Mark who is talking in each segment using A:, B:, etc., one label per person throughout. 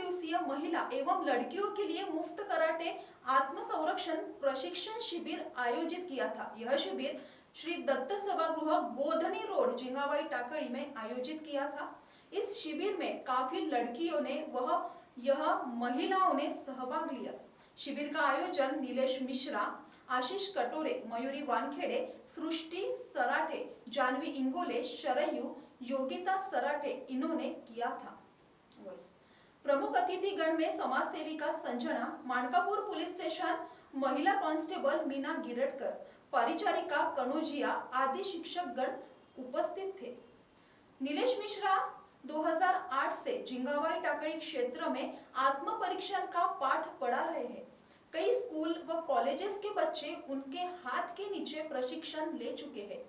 A: दिवसीय महिला एवं लड़कियों के लिए मुफ्त कराटे आत्मसंरक्षण प्रशिक्षण शिविर आयोजित किया था। यह शिविर श्री दत्त सभागृह गोधनी रोड जिंगावाई टाकड़ी में आयोजित किया था। इस शिविर में काफी लड़कियों ने महिलाओं ने सहभाग लिया। शिविर का आयोजन नीलेश मिश्रा, आशीष कटोरे, मयूरी वानखेड़े, सृष्टि सराठे, जानवी इंगोले, शरयू, योगिता सराठे इन्होंने किया था। प्रमुख अतिथिगण में समाज सेविका संजना, मानकापुर पुलिस स्टेशन महिला कांस्टेबल मीना गिरटकर, परिचारिका कनोजिया आदि शिक्षकगण उपस्थित थे। नीलेश मिश्रा 2008 से जिंगावाई टाकड़ी क्षेत्र में आत्म परीक्षण का पाठ पढ़ा रहे हैं। कई स्कूल व कॉलेजेस के बच्चे उनके हाथ के नीचे प्रशिक्षण ले चुके हैं।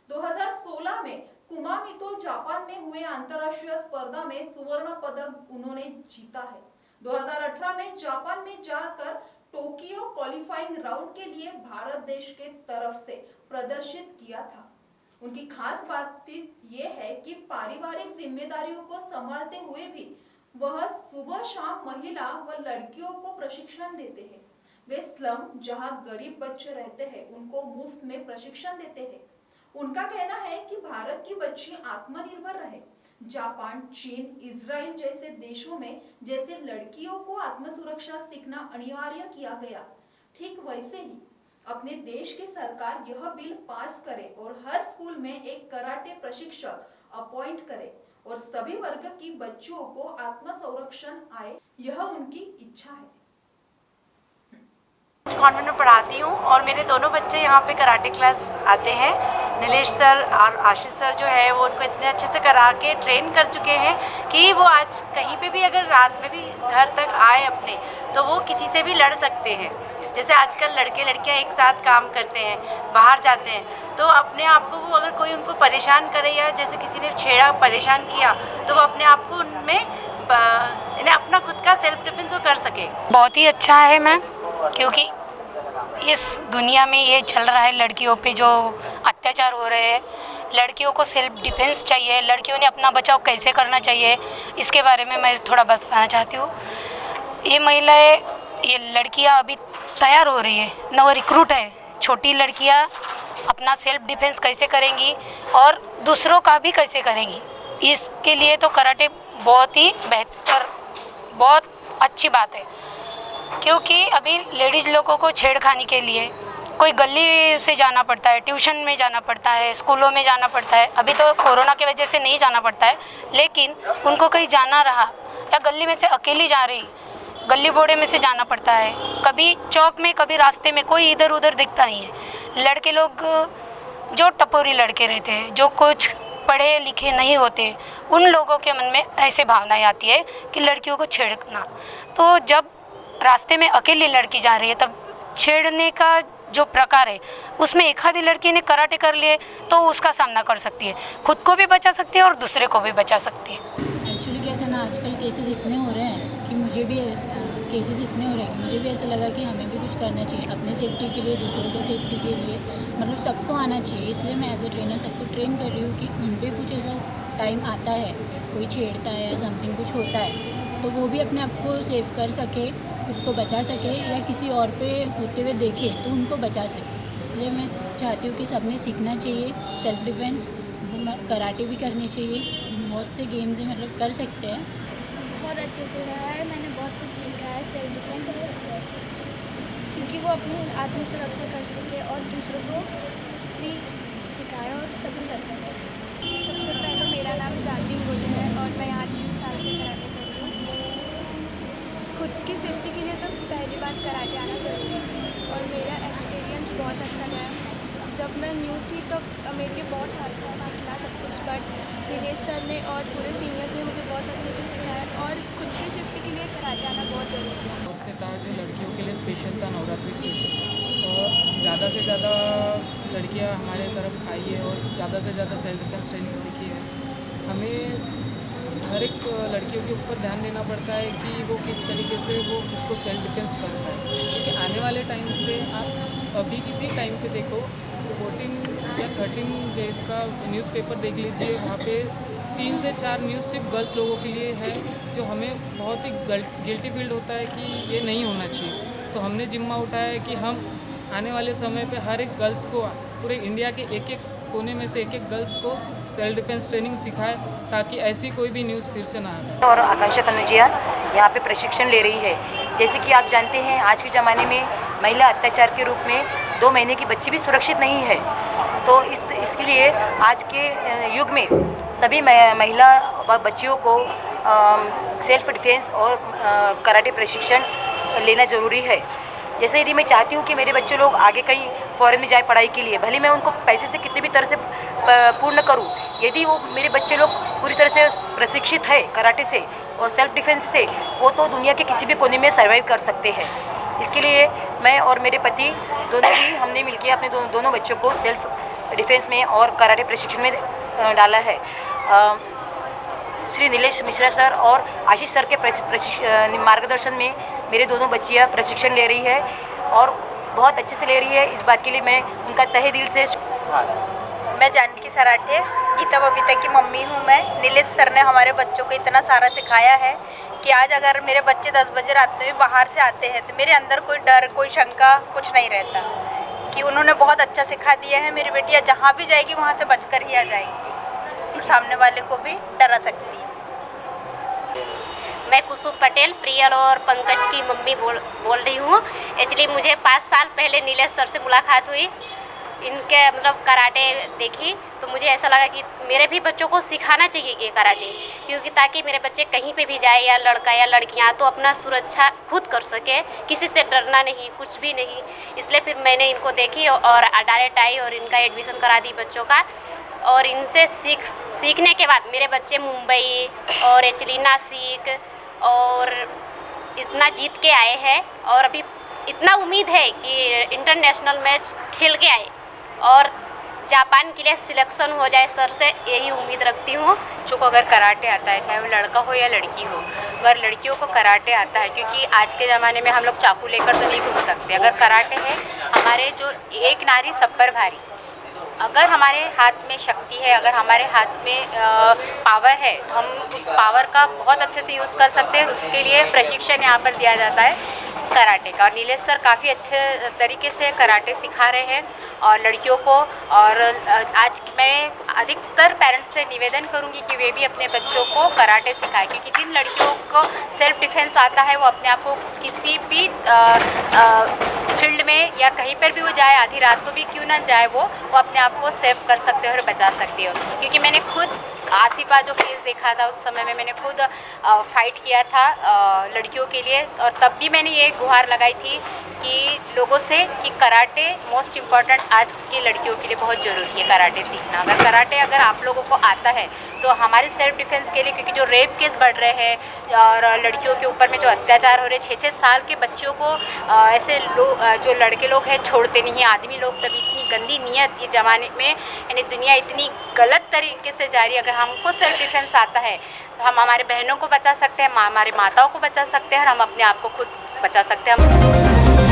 A: 2016 में कुमामितो जापान में हुए अंतरराष्ट्रीय स्पर्धा में स्वर्ण पदक उन्होंने जीता है। 2018 में जापान में जाकर टोक्यो क्वालिफाइंग राउंड के लिए भारत देश के तरफ से प्रदर्शित किया था। उनकी खास बात यह है कि पारिवारिक जिम्मेदारियों को संभालते हुए भी वह सुबह शाम महिला व लड़कियों को प्रशिक्षण देते हैं। वे स्लम जहां गरीब बच्चे रहते हैं उनको मुफ्त में प्रशिक्षण देते हैं। उनका कहना है कि भारत की बच्ची आत्मनिर्भर रहे। जापान, चीन, इजराइल जैसे देशों में जैसे लड़कियों को आत्मसुरक्षा सीखना अनिवार्य किया गया, ठीक वैसे ही अपने देश की सरकार यह बिल पास करे और हर स्कूल में एक कराटे प्रशिक्षक अपॉइंट करे और सभी वर्ग की बच्चों को आत्मसंरक्षण आए, यह उनकी इच्छा है।
B: कॉन्वेंट में पढ़ाती हूँ और मेरे दोनों बच्चे यहाँ पे कराटे क्लास आते हैं। नीलेश सर और आशीष सर जो है वो उनको इतने अच्छे से करा के ट्रेन कर चुके हैं कि वो आज कहीं पे भी अगर रात में भी घर तक आए अपने तो वो किसी से भी लड़ सकते हैं। जैसे आजकल लड़के लड़कियाँ एक साथ काम करते हैं, बाहर जाते हैं, तो अपने आप को वो अगर कोई उनको परेशान करे या जैसे किसी ने छेड़ा परेशान किया तो वो अपने आप को उनमें इन्हें अपना खुद का सेल्फ डिफेंस वो कर सके।
C: बहुत ही अच्छा है मैम, क्योंकि इस दुनिया में ये चल रहा है, लड़कियों पे जो अत्याचार हो रहे हैं, लड़कियों को सेल्फ डिफेंस चाहिए, लड़कियों ने अपना बचाव कैसे करना चाहिए, इसके बारे में मैं थोड़ा बताना चाहती हूँ। ये महिलाएं, ये लड़कियाँ अभी तैयार हो रही है, नव रिक्रूट है, छोटी लड़कियाँ अपना सेल्फ डिफेंस कैसे करेंगी और दूसरों का भी कैसे करेंगी, इसके लिए तो कराटे बहुत ही बेहतर, बहुत अच्छी बात है। क्योंकि अभी लेडीज़ लोगों को छेड़खानी के लिए कोई गली से जाना पड़ता है, ट्यूशन में जाना पड़ता है, स्कूलों में जाना पड़ता है। अभी तो कोरोना की वजह से नहीं जाना पड़ता है, लेकिन उनको कहीं जाना रहा या गली में से अकेली जा रही, गली बोड़े में से जाना पड़ता है, कभी चौक में कभी रास्ते में, कोई इधर उधर दिखता नहीं है। लड़के लोग जो टपोरी लड़के रहते हैं, जो कुछ पढ़े लिखे नहीं होते, उन लोगों के मन में ऐसे भावनाएं आती है कि लड़कियों को छेड़ना। तो जब रास्ते में अकेली लड़की जा रही है तब छेड़ने का जो प्रकार है उसमें एक आधी लड़की ने कराटे कर लिए तो उसका सामना कर सकती है, खुद को भी बचा सकती है और दूसरे को भी बचा सकती है।
D: एक्चुअली कैसा ना, आजकल केसेस इतने हो रहे हैं कि मुझे भी ऐसा लगा कि हमें भी कुछ करना चाहिए अपने सेफ्टी के लिए, दूसरों के सेफ्टी के लिए, मतलब सबको आना चाहिए। इसलिए मैं एज ए ट्रेनर सबको ट्रेन कर रही हूँ कि उन पर कुछ ऐसा टाइम आता है, कोई छेड़ता है या समथिंग कुछ होता है तो वो भी अपने आप को सेव कर सके, खुद को बचा सके, या किसी और पे होते हुए देखे तो उनको बचा सके। इसलिए मैं चाहती हूँ कि सबने सीखना चाहिए सेल्फ डिफेंस, कराटे भी करनी चाहिए, बहुत से गेम्स हैं मतलब कर सकते हैं।
E: बहुत अच्छे से रहा है, मैंने बहुत कुछ सीखा है सेल्फ डिफेंस और क्योंकि वो अपनी आत्मसुरक्षा कर सके और दूसरों को भी सिखाए और सभी कर सके।
F: सबसे पहले मेरा नाम जानवी इंगोले है और मैं यहाँ 3 साल से कराटे कर रही हूँ। खुद की सेफ्टी के लिए तो पहली बात कराटे आना ज़रूरी है और मेरा एक्सपीरियंस बहुत अच्छा गया। जब मैं न्यू थी तो मेरे लिए बहुत हार्ड था सीखना सब कुछ, बट नीलेश सर ने और पूरे सीनियर्स ने मुझे बहुत अच्छे से सिखाया और खुद की सेफ्टी के लिए कराटे आना बहुत ज़रूरी है।
G: और से था जो लड़कियों के लिए स्पेशल था, नवरात्रि स्पेशल, और ज़्यादा से ज़्यादा लड़कियां हमारे तरफ आई है और ज़्यादा से ज़्यादा सेल्फ डिफेंस ट्रेनिंग सीखी है। हमें हर एक लड़कियों के ऊपर ध्यान देना पड़ता है कि वो किस तरीके से वो खुद को सेल्फ डिफेंस कर पाए, क्योंकि आने वाले टाइम पे आप अभी किसी टाइम पे देखो 14 या 13 डेज़ का न्यूज़पेपर देख लीजिए, वहाँ पे 3 से 4 न्यूज़ सिर्फ गर्ल्स लोगों के लिए है, जो हमें बहुत ही गिल्टी फील्ड होता है कि ये नहीं होना चाहिए। तो हमने जिम्मा उठाया है कि हम आने वाले समय पे हर एक गर्ल्स को, पूरे इंडिया के एक एक कोने में से एक एक गर्ल्स को सेल्फ डिफेंस ट्रेनिंग सिखाए, ताकि ऐसी कोई भी न्यूज़ फिर से ना आए।
H: और आकांक्षा तनुजिया यहाँ पे प्रशिक्षण ले रही है। जैसे कि आप जानते हैं, आज के ज़माने में महिला अत्याचार के रूप में 2 महीने की बच्ची भी सुरक्षित नहीं है। तो इसके लिए आज के युग में सभी महिला व बच्चियों को सेल्फ डिफेंस और कराटे प्रशिक्षण लेना ज़रूरी है। जैसे यदि मैं चाहती हूँ कि मेरे बच्चे लोग आगे कहीं फॉरेन में जाए पढ़ाई के लिए, भले मैं उनको पैसे से कितनी भी तरह से पूर्ण करूँ, यदि वो मेरे बच्चे लोग पूरी तरह से प्रशिक्षित है कराटे से और सेल्फ डिफेंस से, वो तो दुनिया के किसी भी कोने में सर्वाइव कर सकते हैं। इसके लिए मैं और मेरे पति दोनों ही हमने मिलकर अपने दोनों बच्चों को सेल्फ डिफेंस में और कराटे प्रशिक्षण में डाला है। श्री नीलेश मिश्रा सर और आशीष सर के मार्गदर्शन में मेरे दोनों बच्चियाँ प्रशिक्षण ले रही है और बहुत अच्छे से ले रही है। इस बात के लिए मैं उनका तहे दिल से
I: मैं जानकी सराठे, गीता बबीता की मम्मी हूँ मैं। नीलेश सर ने हमारे बच्चों को इतना सारा सिखाया है कि आज अगर मेरे बच्चे 10 बजे रात में भी बाहर से आते हैं तो मेरे अंदर कोई डर, कोई शंका कुछ नहीं रहता, कि उन्होंने बहुत अच्छा सिखा दिया है। मेरी बेटियाँ जहाँ भी जाएगी वहाँ से बचकर ही आ जाएगी, सामने वाले को भी डरा सकती है।
J: मैं कुसुम पटेल, प्रियल और पंकज की मम्मी बोल रही हूँ। एक्चुअली मुझे 5 साल पहले नीलेश सर से मुलाकात हुई, इनके मतलब कराटे देखी तो मुझे ऐसा लगा कि मेरे भी बच्चों को सिखाना चाहिए ये कराटे, क्योंकि ताकि मेरे बच्चे कहीं पे भी जाए, या लड़का या लड़कियाँ, तो अपना सुरक्षा खुद कर सके, किसी से डरना नहीं, कुछ भी नहीं। इसलिए फिर मैंने इनको देखी और डायरेक्ट आई और इनका एडमिशन करा दी बच्चों का। और इनसे सीखने के बाद मेरे बच्चे मुंबई और एक्चुअली नासिक और इतना जीत के आए हैं, और अभी इतना उम्मीद है कि इंटरनेशनल मैच खेल के आए और जापान के लिए सिलेक्शन हो जाए। सर से यही उम्मीद रखती हूँ।
H: बच्चों को अगर कराटे आता है, चाहे वो लड़का हो या लड़की हो, अगर लड़कियों को कराटे आता है, क्योंकि आज के ज़माने में हम लोग चाकू लेकर तो नहीं घूम सकते। अगर कराटे है, हमारे जो एक नारी सब पर भारी, अगर हमारे हाथ में शक्ति है, अगर हमारे हाथ में पावर है, तो हम उस पावर का बहुत अच्छे से यूज़ कर सकते हैं। उसके लिए प्रशिक्षण यहाँ पर दिया जाता है कराटे का, और नीलेश सर काफ़ी अच्छे तरीके से कराटे सिखा रहे हैं और लड़कियों को। और आज मैं अधिकतर पेरेंट्स से निवेदन करूंगी कि वे भी अपने बच्चों को कराटे सिखाएं, क्योंकि जिन लड़कियों को सेल्फ डिफेंस आता है, वो अपने आप को किसी भी फील्ड में या कहीं पर भी वो जाए, आधी रात को भी क्यों ना जाए, वो अपने आप को सेव कर सकते हो और बचा सकती हो। क्योंकि मैंने खुद आसिफा जो केस देखा था, उस समय में मैंने खुद फाइट किया था लड़कियों के लिए, और तब भी मैंने ये गुहार लगाई थी कि लोगों से कि कराटे मोस्ट इम्पॉर्टेंट आज की लड़कियों के लिए बहुत ज़रूरी है कराटे सीखना। अगर कराटे अगर आप लोगों को आता है तो हमारे सेल्फ डिफेंस के लिए, क्योंकि जो रेप केस बढ़ रहे हैं और लड़कियों के ऊपर में जो अत्याचार हो रहे हैं, 6-6 साल के बच्चों को ऐसे लोग जो लड़के लोग हैं छोड़ते नहीं हैं, आदमी लोग। तभी इतनी गंदी नीयत ये ज़माने में, यानी दुनिया इतनी गलत तरीके से जा रही है। अगर हमको सेल्फ डिफेंस आता है तो हम हमारे बहनों को बचा सकते हैं, हमारे माताओं को बचा सकते हैं और हम अपने आप को खुद बचा सकते हैं।